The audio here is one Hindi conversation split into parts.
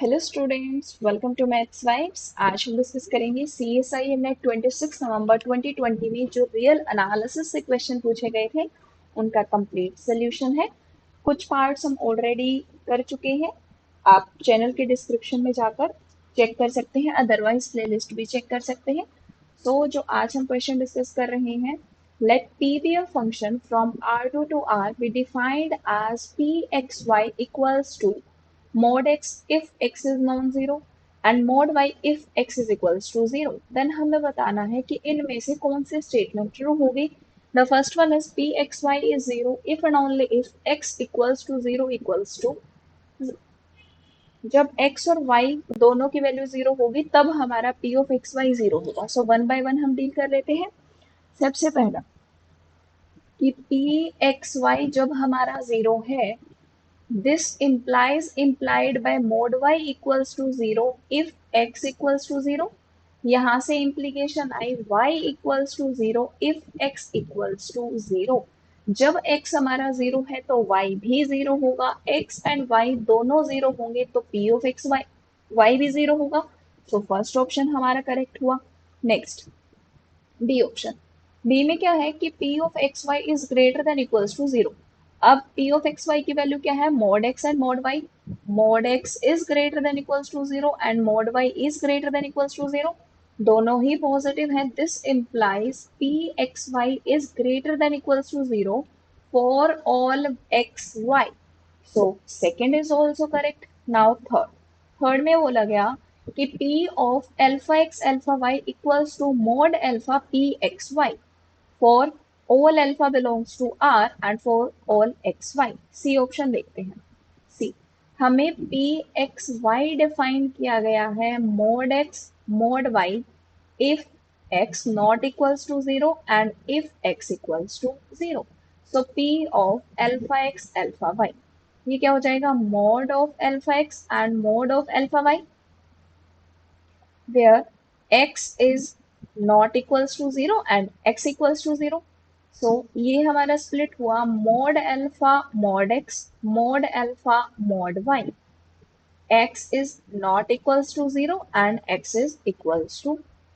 Hello students, welcome to maths vibes. आज हम डिस्कस करेंगे CSI नेट 26 नवंबर 2020 में जो रियल एनालिसिस से क्वेश्चन पूछे गए थे उनका कंप्लीट सोल्यूशन है। कुछ पार्ट्स हम ऑलरेडी कर चुके हैं, आप चैनल के डिस्क्रिप्शन में जाकर चेक कर सकते हैं, अदरवाइज प्लेलिस्ट भी चेक कर सकते हैं। तो जो आज हम क्वेश्चन डिस्कस कर रहे हैं, let p be a function from R2 to R be defined as pxy equals to mod x if x is non-zero and mod y if x is equals to 0, then हमें बताना है कि इनमें से कौन सी स्टेटमेंट ट्रू होगी। The first one is P X Y is zero if and only if X equals to zero equals to, जब x और y दोनों की वैल्यू जीरो होगी तब हमारा p of X Y zero होगा। सो वन बाय वन हम डील कर लेते हैं। सबसे पहला कि p एक्स वाई जब हमारा जीरो है, this implied by mod y equals to 0 if x equals to 0। यहाँ से implication I y equals to 0 if x equals to 0। जब x हमारा 0 है तो y भी 0 होगा, x एंड y दोनों 0 होंगे तो p ऑफ एक्स y भी 0 होगा। तो फर्स्ट ऑप्शन हमारा करेक्ट हुआ। नेक्स्ट बी ऑप्शन, बी में क्या है कि p of X Y is greater than equals to 0। अब p ऑफ एक्स वाई की वैल्यू क्या है, mod x and mod y। Mod x is greater than equals to 0 and mod y is greater than equals to 0, दोनों ही पॉजिटिव है। This implies p X Y is greater than equals to 0 for all X Y. So second is also correct. Now third में बोला गया कि p of alpha x alpha y equals to mod alpha p x y for all alpha belongs to R and for all x y। C option देखते हैं। C, हमें p x y डिफाइन किया गया है mod x mod y if x not equals to 0 and if x equals to 0। so p of alpha x alpha y, ये क्या हो जाएगा, mod of alpha x and mod of alpha y where x is not equals to 0 and x equals to 0। so ये हमारा स्प्लिट हुआ mod alpha mod x mod alpha mod y। x is not equals to 0 and x is equals to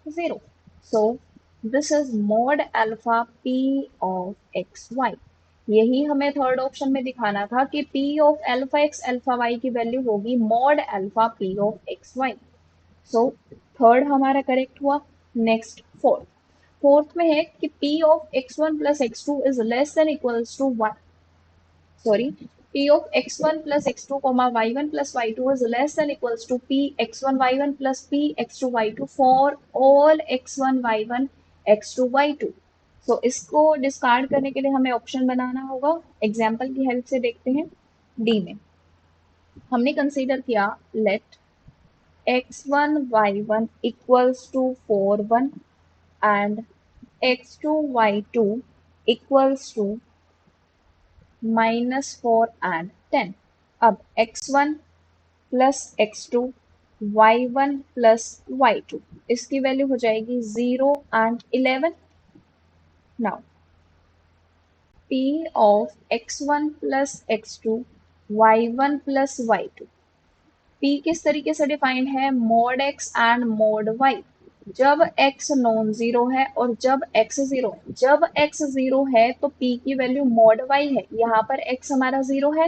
0। so this is mod alpha p of x y। यही हमें थर्ड ऑप्शन में दिखाना था कि p of alpha X alpha y की वैल्यू होगी mod alpha p of x y। So third हमारा करेक्ट हुआ। नेक्स्ट फोर्थ में है कि p of x1 plus x2 is less than equals to 1, sorry, p of x1 plus x2 y1 plus y2 is less than equals to p x1 y1 plus p x2 y2 for all x1 y1 x2 y2। So इसको डिस्कार्ड करने के लिए हमें ऑप्शन बनाना होगा। एग्जाम्पल की हेल्प से देखते हैं। डी में हमने कंसीडर किया late x1 y1 equals to 4 1 and x2 y2 equals to -4 and 10। अब x1 plus x2 y1 plus y2, इसकी वैल्यू हो जाएगी 0 and 11। Now p of x1 plus x2 y1 plus y2, p किस तरीके से डिफाइंड है, mode x and mode y। जब x नॉन जीरो है और जब x जीरो है, जब x जीरो है तो p की वैल्यू मोड y है, यहाँ पर x हमारा जीरो है,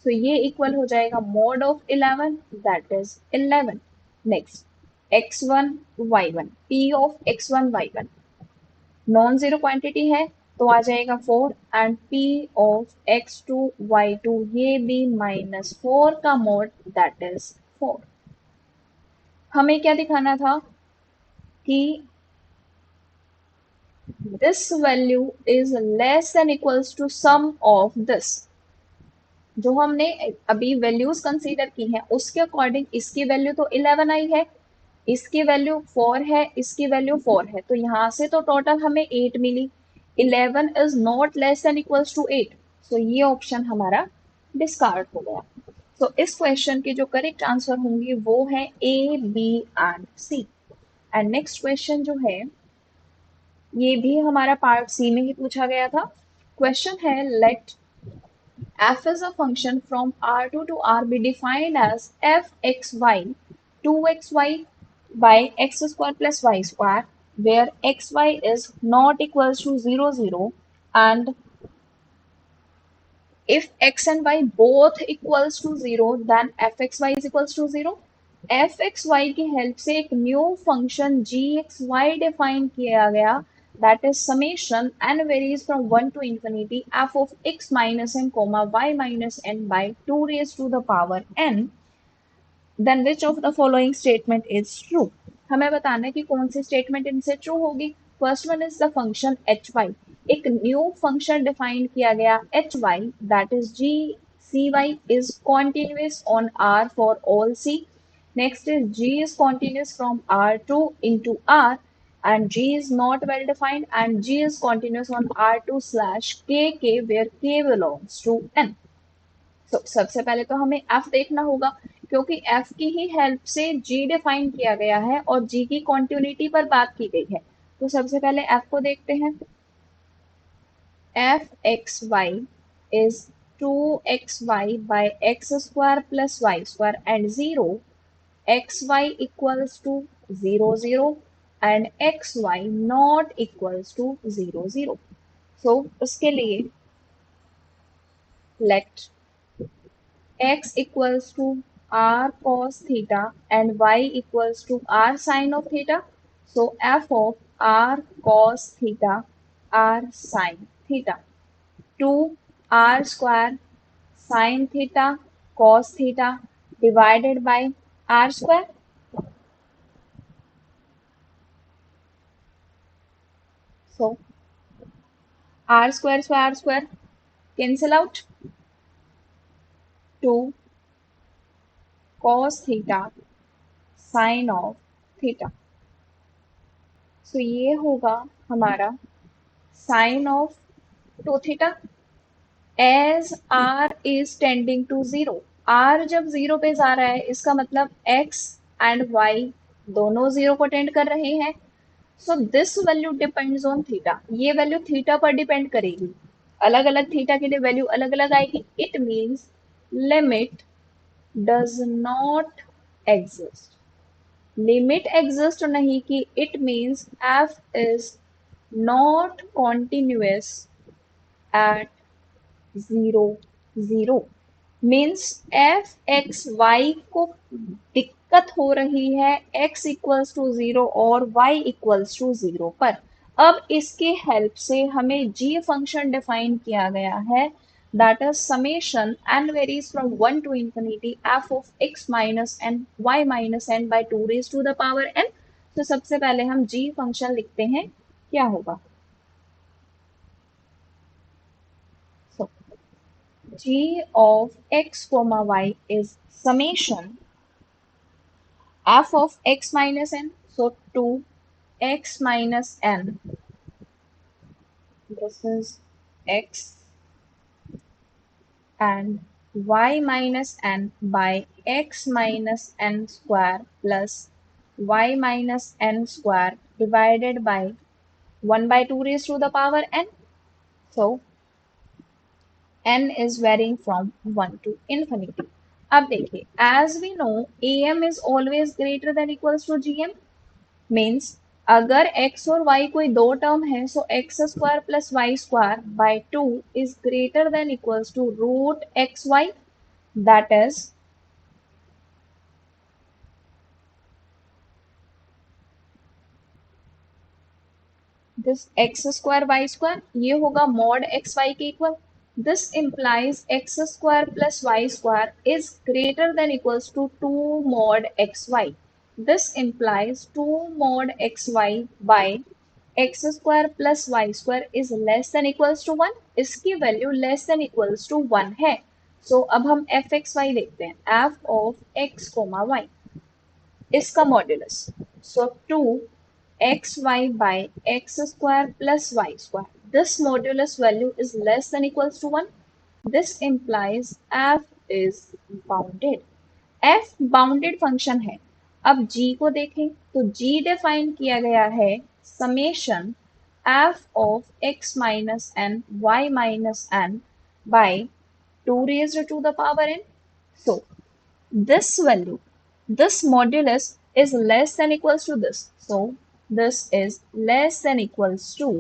तो ये इक्वल हो जाएगा mode of 11 that is 11। Next x1 y1, p of x1 y1 non zero quantity है तो आ जाएगा 4 and p of x2 y2 ये भी -4 का मोड दैट इज 4। हमें क्या दिखाना था कि this value is less than equals to sum of this. जो हमने अभी वैल्यूज कंसीडर की हैं उसके अकॉर्डिंग इसकी वैल्यू तो 11 आई है, इसकी वैल्यू 4 है, इसकी वैल्यू 4 है, तो यहाँ से तो टोटल हमें 8 मिली। 11 is not less than equals to 8, so ये ऑप्शन हमारा डिस्कार्ड हो गया। तो इस क्वेश्चन के जो करेक्ट आंसर होंगे वो है A B and C. And next question जो है ये भी हमारा पार्ट सी में ही पूछा गया था। क्वेश्चन है late f is a function from R2 to R be defined as fxy 2xy by x square plus y square, where xy is not equals to 0, 0, and if x and y both equals to 0, then fxy is equals to 0. fxy की हेल्प से एक न्यू फंक्शन gxy डिफाइन किया गया, that is summation n varies from 1 to infinity f of x minus n comma y minus n by 2 raised to the power n, then which of the following statement is true? हमें बताना है कि कौन सी स्टेटमेंट इनसे ट्रू होगी. First one is the function H Y. एक न्यू फंक्शन डिफाइन किया गया H Y, that is G C Y is continuous on R for all C. Next is g is continuous from R2 into R, and g is not well defined, and g is continuous on R2 slash k where k belongs to n. सबसे पहले तो हमें f देखना होगा, क्योंकि f की ही हेल्प से g डिफाइन किया गया है और g की कॉन्टिन्यूटी पर बात की गई है. तो सबसे पहले f को देखते हैं. f X Y is 2xy by x square plus y square and 0, xy equals to 0, 0 and xy not equals to 0, 0. So उसके लिए let x equals to r cos theta and y equals to r sine of theta. So f of r cos theta, r sine theta, 2 r square sine theta cos theta divided by r square. So r square cancel out. 2 cos theta sin of theta. So ये होगा हमारा sin of 2 theta. As r is tending to 0, r जब 0 पे जा रहा है इसका मतलब x and y दोनों 0 को टेंड कर रहे हैं. So this value depends on theta. ये वैल्यू थीटा पर डिपेंड करेगी. अलग अलग थीटा के लिए वैल्यू अलग अलग आएगी. It means limit does not exist. Limit exist नहीं की, it means f is not continuous at 0, 0. Means f x y को दिक्कत हो रही है x इक्वल्स टू 0 और y इक्वल्स टू 0 पर. अब इसके हेल्प से हमें g फंक्शन डिफाइन किया गया है, that is summation n varies from 1 to infinity f of x minus n y minus n by 2 raised to the power n. तो सबसे पहले हम g फंक्शन लिखते हैं. क्या होगा? so, g of x comma y is summation f of x minus n, so 2x minus n, this is x, and y minus n by x minus n square plus y minus n square divided by 1 by 2 raised to the power n. So n is varying from 1 to infinity. अब देखिए, as we know am is always greater than equals to gm, means अगर x और y कोई दो टर्म है, so x square plus y square by 2 is greater than equals to root x y, that is this x square y square, ये होगा मॉड एक्स वाई के equal. This implies x square plus y square is greater than equals to 2 mod xy. This implies 2 mod xy by x square plus y square is less than equals to 1. इसकी value less than equals to 1 है. So अब हम fxy देखते हैं. f of x comma y, इसका modulus, so 2xy by x square plus y square. This modulus value is less than equals to 1. This implies f is bounded. f bounded function है. अब g को देखें तो g डिफाइन किया गया है summation f of x minus n y minus n by 2 raised to the power n. So this value, this modulus is less than equals to this. So this is less than equals to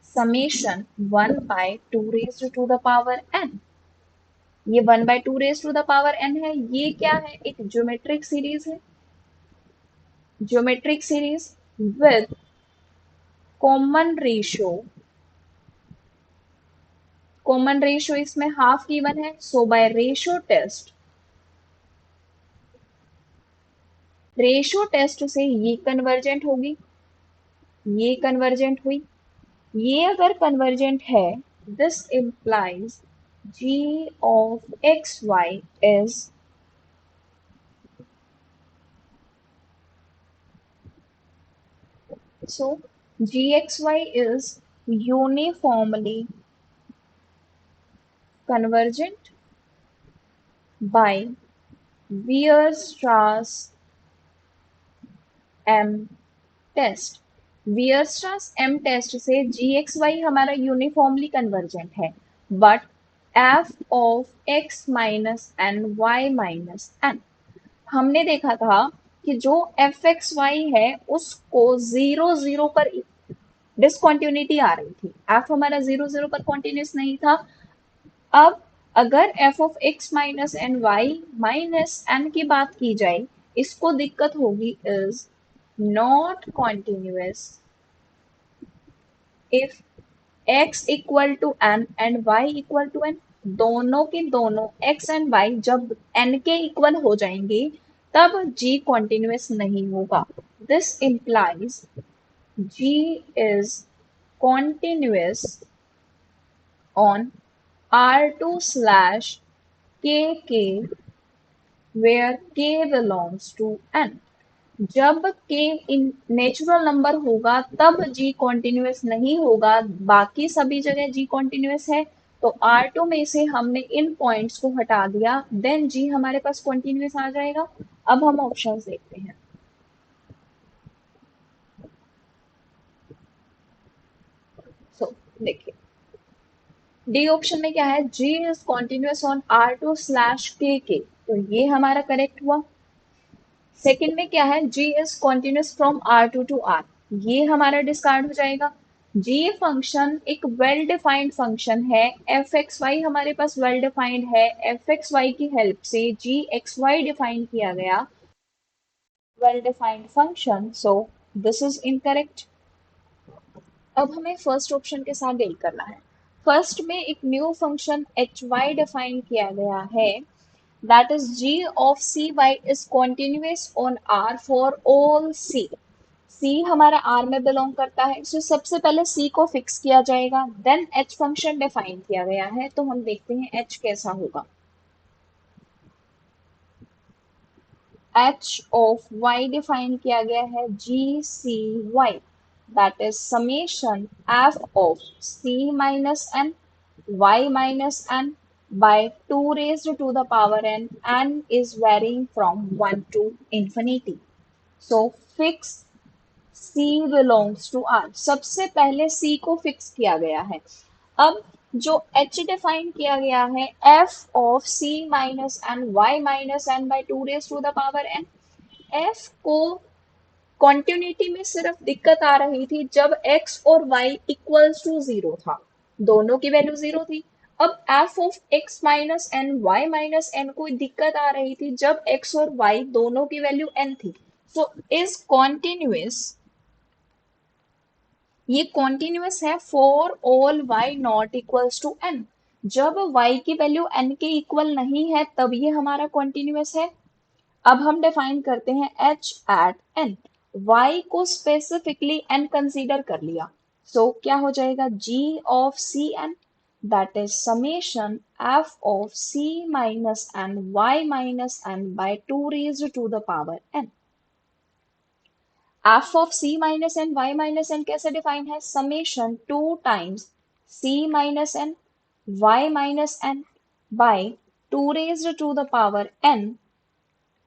summation 1 by 2 raised to the power n. ये 1 by 2 raised to the power n है. ये क्या है? एक ज्योमेट्रिक सीरीज है. Geometric series with common ratio. Common ratio इसमें हाफ गिवन है. सो बाय रेशियो टेस्ट से ये कन्वर्जेंट होगी, ये कन्वर्जेंट हुई. ये अगर कन्वर्जेंट है, this implies g of xy is so gxy is uniformly convergent by Weierstrass M test. Weierstrass M test से gxy हमारा यूनिफॉर्मली कन्वर्जेंट है, but f of x minus N y minus N, हमने देखा था कि जो एफ एक्स वाई है उसको 0 0 पर डिसकॉन्टिन्यूटी आ रही थी. एफ हमारा 0 0 पर कॉन्टिन्यूस नहीं था. अब अगर F of X minus N Y minus N की बात की जाए, इसको दिक्कत होगी. Is not continuous if x equal to n and y equal to n. दोनों के दोनों x एंड y जब n के इक्वल हो जाएंगे तब g कॉन्टिन्यूस नहीं होगा. This implies g is continuous on R2 slash kk where k belongs to n. जब k इन नेचुरल नंबर होगा तब g कॉन्टिन्यूस नहीं होगा, बाकी सभी जगह g कॉन्टिन्यूस है. तो R2 में से हमने इन पॉइंट्स को हटा दिया, देन g हमारे पास कॉन्टिन्यूस आ जाएगा. अब हम ऑप्शंस देखते हैं. सो देखिए, डी ऑप्शन में क्या है? g is continuous on R2 slash kk, तो ये हमारा करेक्ट हुआ. सेकेंड में क्या है? g is continuous from R2 to R, ये हमारा डिस्कार्ड हो जाएगा. g फंक्शन एक वेल डिफाइंड फंक्शन है. एफ एक्स वाई हमारे पास वेल डिफाइंड है. एफ एक्स वाई की हेल्प से g एक्स वाई डिफाइन किया गया, well defined function. So this is incorrect. अब हमें फर्स्ट ऑप्शन के साथ डील करना है. फर्स्ट में एक new function H Y define किया गया है, that is g of cy is continuous on R for all c. c हमारा R में बिलोंग करता है, so सबसे पहले c को फिक्स किया जाएगा, देन h फंक्शन डिफाइन किया गया है. तो हम देखते हैं h कैसा होगा. h of y डिफाइन किया गया है g c y, that is summation f of c minus n y minus n by 2 raised to the power n is varying from 1 to infinity. So fix c belongs to R. सबसे पहले c को फिक्स किया गया है. अब जो h डिफाइन किया गया है, f of c minus n y minus n by 2 raised to the power n, f को कॉन्टिन्यूटी में सिर्फ दिक्कत आ रही थी जब x और y इक्वल्स टू 0 था, दोनों की वैल्यू 0 थी. अब f of x minus N y minus N को दिक्कत आ रही थी जब x और y दोनों की वैल्यू n थी. सो इज कॉन्टिन्यूस, ये कॉन्टिन्यूस है for all y not equals to n. जब y की वैल्यू n के इक्वल नहीं है तब ये हमारा कॉन्टिन्यूस है. अब हम डिफाइन करते हैं h एट n. y को स्पेसिफिकली n कंसीडर कर लिया, सो क्या हो जाएगा? g of C N, that is summation f of c minus n y minus n by 2 raised to the power n. f of c minus n y minus n कैसे डिफाइन है? Summation 2 times c minus n y minus n by 2 raised to the power n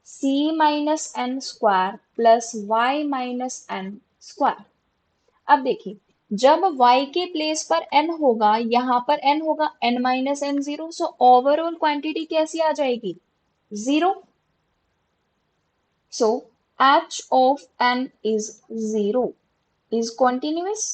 c minus n square plus y minus n square. अब देखिए, जब y के प्लेस पर n होगा, यहां पर n होगा n minus N zero, so overall quantity कैसी आ जाएगी? Zero. So h of n is zero, is continuous.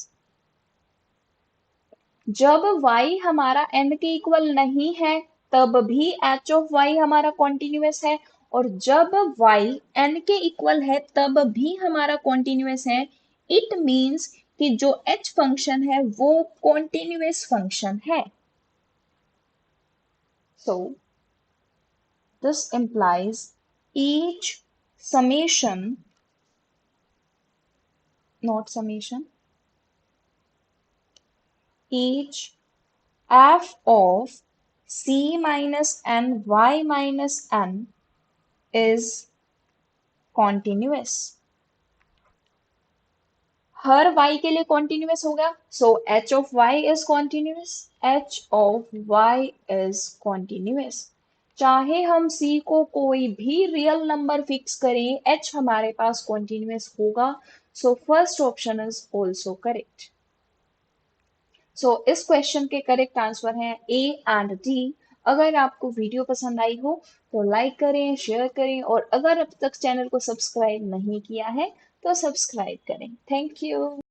जब y हमारा n के इक्वल नहीं है तब भी h ऑफ y हमारा कॉन्टिन्यूअस है, और जब y n के इक्वल है तब भी हमारा कॉन्टिन्यूअस है. इट मीन्स कि जो h फंक्शन है वो कॉन्टिन्यूअस फंक्शन है. So this implies each summation, not summation, each f of c minus n y minus n is continuous. Her y के लिए continuous होगा, so h of y is continuous. h of y is continuous. चाहे हम c को कोई भी रियल नंबर फिक्स करें, h हमारे पास continuous होगा. so first option is also correct. सो इस क्वेश्चन के करेक्ट आंसर हैं ए एंड डी. अगर आपको वीडियो पसंद आई हो तो लाइक करें, शेयर करें, और अगर अब तक चैनल को सब्सक्राइब नहीं किया है तो सब्सक्राइब करें. Thank you.